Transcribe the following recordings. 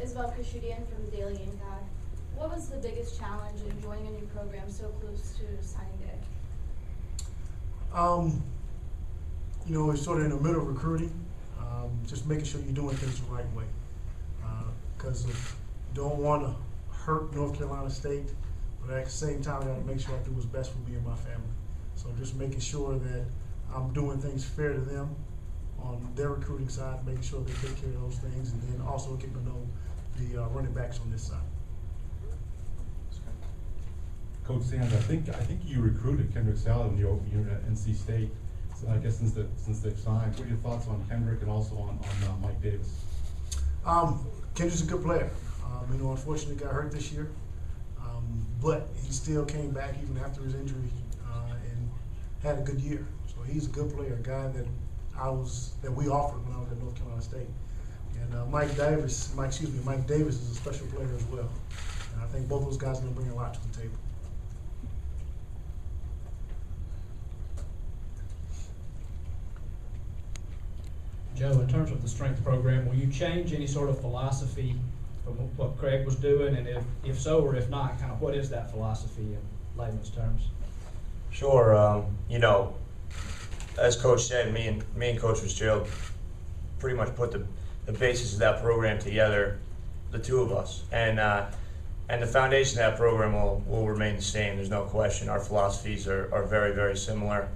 Isabel Kashudian from the Daily Gamecock. What was the biggest challenge in joining a new program so close to signing day? It's sort of in the middle of recruiting, just making sure you're doing things the right way. Because you don't want to hurt North Carolina State, but at the same time, I got to make sure I do what's best for me and my family. So just making sure that I'm doing things fair to them on their recruiting side, making sure they take care of those things, and then also getting to know the running backs on this side. Coach Sands, I think you recruited Kendrick Salad when you were at NC State. So I guess since they've signed, what are your thoughts on Kendrick and also on Mike Davis? Kendrick's a good player. Unfortunately got hurt this year, but he still came back even after his injury and had a good year. So he's a good player, a guy that we offered when I was at North Carolina State. And Mike Davis is a special player as well. And I think both those guys are going to bring a lot to the table. Joe, in terms of the strength program, will you change any sort of philosophy from what Craig was doing, and if so or if not, kind of what is that philosophy in layman's terms? Sure. As Coach said, me and Coach Fitzgerald pretty much put the basis of that program together, the two of us, and the foundation of that program will remain the same. There's no question. Our philosophies are very, very similar.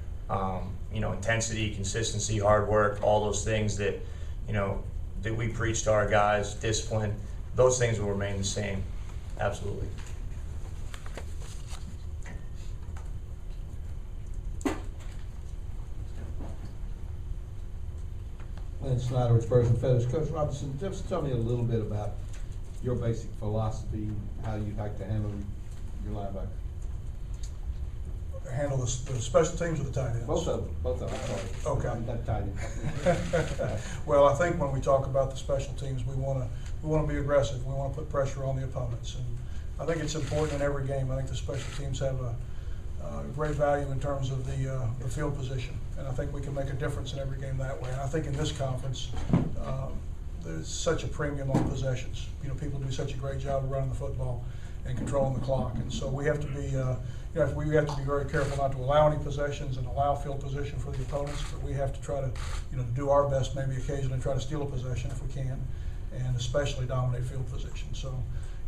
Intensity, consistency, hard work, all those things that we preach to our guys, discipline, those things will remain the same. Absolutely. Lynn Snyder with Spurs and Feathers. Coach Robinson, just tell me a little bit about your basic philosophy, how you like to handle your linebacker. Handle the special teams or the tight ends? Both of them. Okay. Not tight ends. Well, I think when we talk about the special teams, we want to be aggressive. We want to put pressure on the opponents, and I think it's important in every game. I think the special teams have a great value in terms of the field position, and I think we can make a difference in every game that way. And I think in this conference, there's such a premium on possessions. People do such a great job of running the football and controlling the clock, and so we have to be. We have to be very careful not to allow any possessions and allow field position for the opponents, but we have to try to, do our best, maybe occasionally try to steal a possession if we can, and especially dominate field position. So,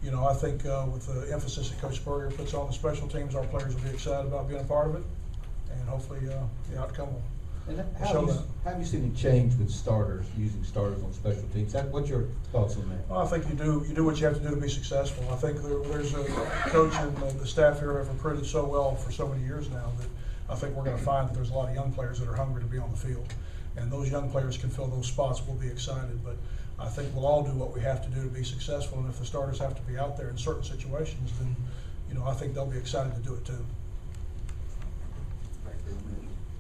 I think with the emphasis that Coach Spurrier puts on the special teams, our players will be excited about being a part of it, and hopefully the outcome will show that. Have you seen a change with using starters on special teams? What's your thoughts on that? Well, I think you do what you have to do to be successful. I think there's a coach and the staff here have recruited so well for so many years now that I think we're going to find that there's a lot of young players that are hungry to be on the field. And those young players can fill those spots. We'll be excited. But I think we'll all do what we have to do to be successful. And if the starters have to be out there in certain situations, then, I think they'll be excited to do it too.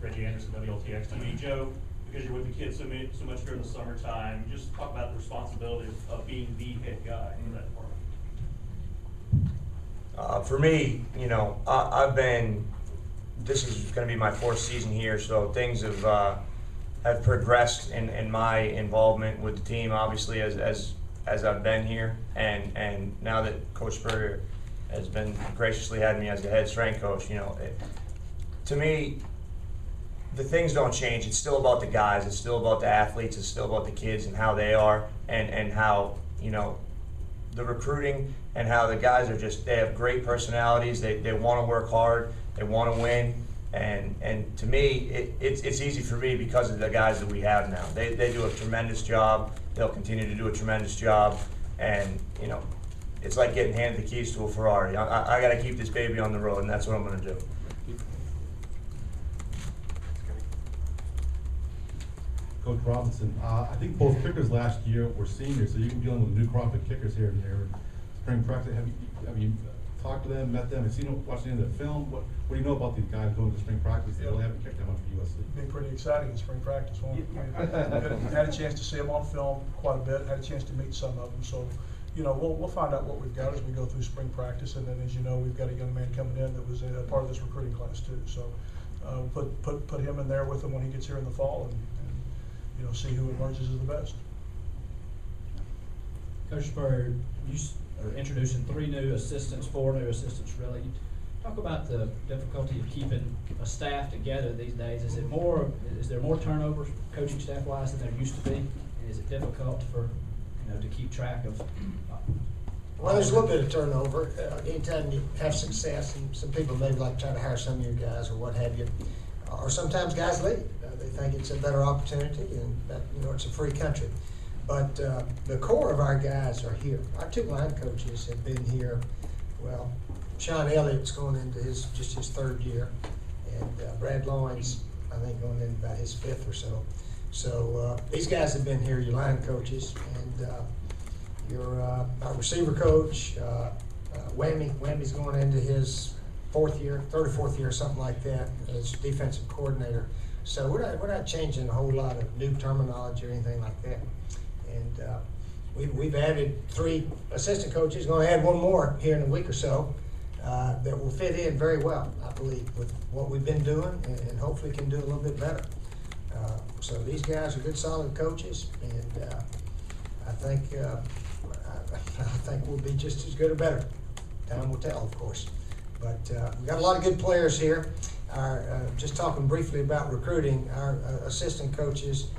Reggie Anderson, WLTX TV. Joe, because you're with the kids so much during the summertime, just talk about the responsibility of being the head guy in that department. For me, I've been. This is going to be my 4th season here, so things have progressed in my involvement with the team. Obviously, as I've been here, and now that Coach Spurrier has been graciously had me as the head strength coach, to me, the things don't change. It's still about the guys. It's still about the athletes. It's still about the kids and how they are, and how the recruiting and how the guys are they have great personalities. They want to work hard. They want to win. And to me, it's easy for me because of the guys that we have now. They do a tremendous job. They'll continue to do a tremendous job. And it's like getting handed the keys to a Ferrari. I got to keep this baby on the road, and that's what I'm going to do. Coach Robinson, I think both kickers last year were seniors, so you've been dealing with a new crop of kickers here and there. Spring practice, have you talked to them, met them, have you watched any of the film? What do you know about these guys going to spring practice? They really haven't kicked that much for USC. It'd be pretty exciting in spring practice. Had a chance to see them on film quite a bit. Had a chance to meet some of them. So, we'll find out what we've got as we go through spring practice, and then, as you know, we've got a young man coming in that was a part of this recruiting class too. So, we'll put him in there with him when he gets here in the fall, and see who emerges as the best. Coach Spurrier, you are introducing 3 new assistants, 4 new assistants really. Talk about the difficulty of keeping a staff together these days. Is there more turnover coaching staff wise than there used to be? And is it difficult for, to keep track of? Well, there's a little bit of turnover. Anytime you have success, and some people maybe like try to hire some of your guys or what have you, or sometimes guys leave. They think it's a better opportunity, and that it's a free country. But the core of our guys are here. Our 2 line coaches have been here. Well, Sean Elliott's going into his 3rd year, and Brad Loins, I think, going into about his 5th or so. So these guys have been here, your line coaches, and our receiver coach, Whammy's going into his 4th year, 3rd or 4th year, something like that, as defensive coordinator. So we're not changing a whole lot of new terminology or anything like that. And we've added 3 assistant coaches. Going to add 1 more here in a week or so that will fit in very well, I believe, with what we've been doing, and hopefully can do a little bit better. So these guys are good, solid coaches, and I think we'll be just as good or better. Time will tell, of course. But we've got a lot of good players here. Just talking briefly about recruiting, our assistant coaches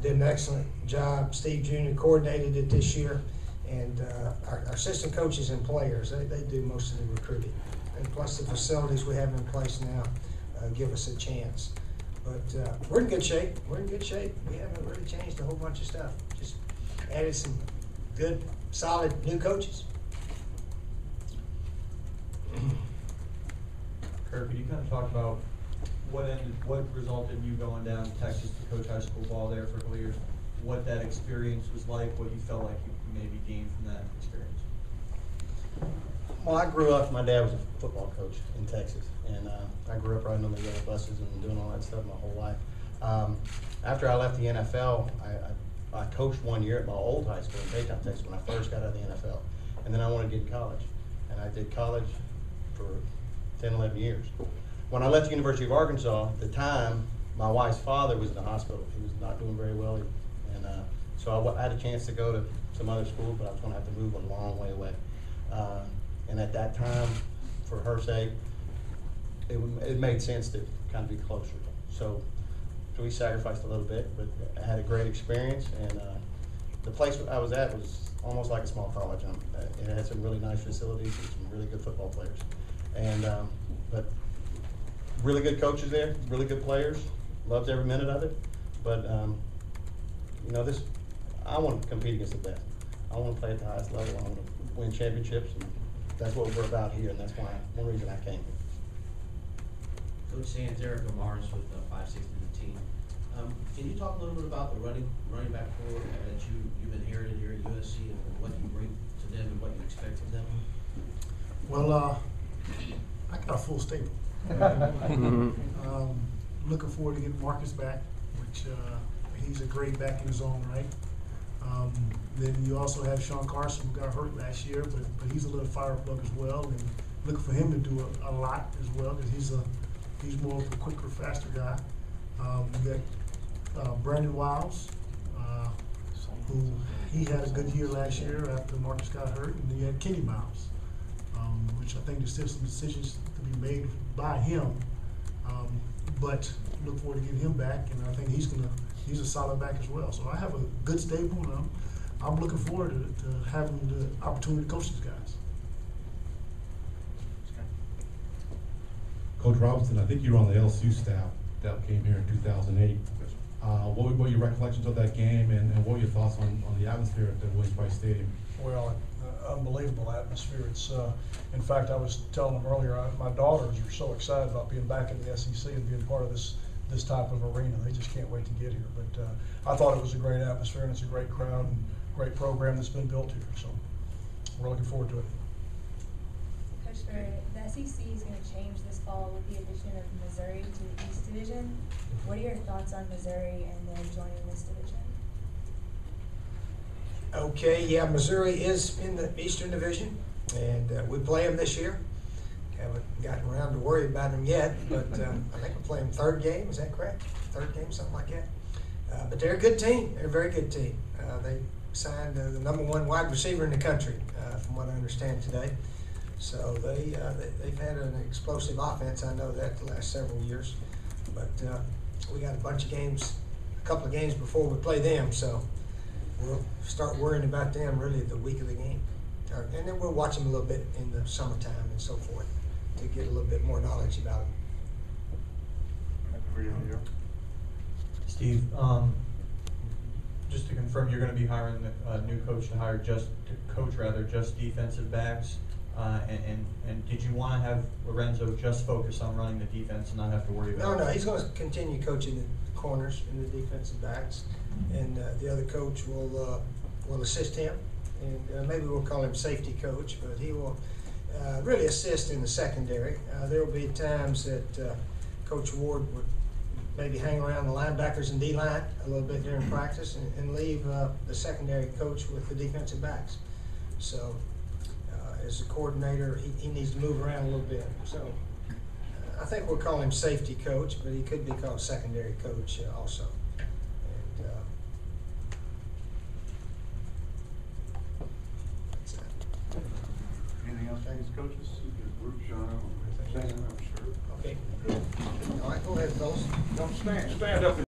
did an excellent job. Steve Jr. coordinated it this year, and our assistant coaches and players, they do most of the recruiting. And plus the facilities we have in place now give us a chance. But we're in good shape. We're in good shape. We haven't really changed a whole bunch of stuff. Just added some good, solid new coaches. Kirk, could you kind of talk about what resulted in you going down to Texas to coach high school ball there for a couple years? What that experience was like, what you felt like you maybe gained from that experience? Well, I grew up, my dad was a football coach in Texas, and I grew up riding on the yellow buses and doing all that stuff my whole life. After I left the NFL, I coached 1 year at my old high school in Dayton, Texas when I first got out of the NFL. And then I wanted to get in college. And I did college for 10, 11 years. When I left the University of Arkansas, at the time, my wife's father was in the hospital. He was not doing very well. And so I had a chance to go to some other schools, but I was going to have to move a long way away. And at that time, for her sake, it made sense to kind of be closer. So we sacrificed a little bit, but I had a great experience. And the place I was at was almost like a small college. It had some really nice facilities and some really good football players. And but really good coaches there, really good players. Loved every minute of it. But I want to compete against the best. I want to play at the highest level. I want to win championships, and that's what we're about here. And that's one reason I came here. Coach Sands, Erica Mars with 560 team. Can you talk a little bit about the running back core that you've inherited here at USC and what you bring to them and what you expect from them? Well, I got a full stable. Looking forward to getting Marcus back, which he's a great back in his own right. Then you also have Sean Carson, who got hurt last year, but he's a little fire plug as well, and looking for him to do a lot as well, because he's more of a quicker, faster guy. We got Brandon Wiles, who he had a good year last year after Marcus got hurt, and then you had Kenny Miles, which I think there's still some decisions to be made by him, but look forward to getting him back, and I think he's a solid back as well. So I have a good stable, and I'm looking forward to having the opportunity to coach these guys. Coach Robinson, I think you were on the LSU staff that came here in 2008. What were your recollections of that game, and what were your thoughts on the atmosphere at the Williams-Brice Stadium? Well, unbelievable atmosphere. It's in fact, I was telling them earlier, my daughters are so excited about being back in the SEC and being part of this type of arena. They just can't wait to get here. But I thought it was a great atmosphere, and it's a great crowd and great program that's been built here. So we're looking forward to it. Coach Spurrier, the SEC is going to change this fall with the addition of Missouri to the East Division. What are your thoughts on Missouri and then joining this division? Okay, yeah, Missouri is in the Eastern Division, and we play them this year. Haven't gotten around to worry about them yet, but I think we're playing third game. Is that correct? Third game, something like that. But they're a good team. They're a very good team. signed the #1 wide receiver in the country, from what I understand today. So they've had an explosive offense. I know that the last several years, but we got a bunch of games, a couple of games before we play them. So we'll start worrying about them really the week of the game, and then we'll watch them a little bit in the summertime and so forth to get a little bit more knowledge about them. Steve, just to confirm, you're gonna be hiring a new coach to coach just defensive backs? And did you wanna have Lorenzo just focus on running the defense and not have to worry about? No, he's gonna continue coaching the corners and the defensive backs, and the other coach will assist him, and maybe we'll call him safety coach, but he will really assist in the secondary. There will be times that Coach Ward would maybe hang around the linebackers and D-line a little bit during practice and leave the secondary coach with the defensive backs. So as a coordinator, he needs to move around a little bit. So I think we'll call him safety coach, but he could be called secondary coach also. And that's it. Anything else, coaches? Group shot, I'm sure. Okay. All right, go ahead, fellas. Don't stand up.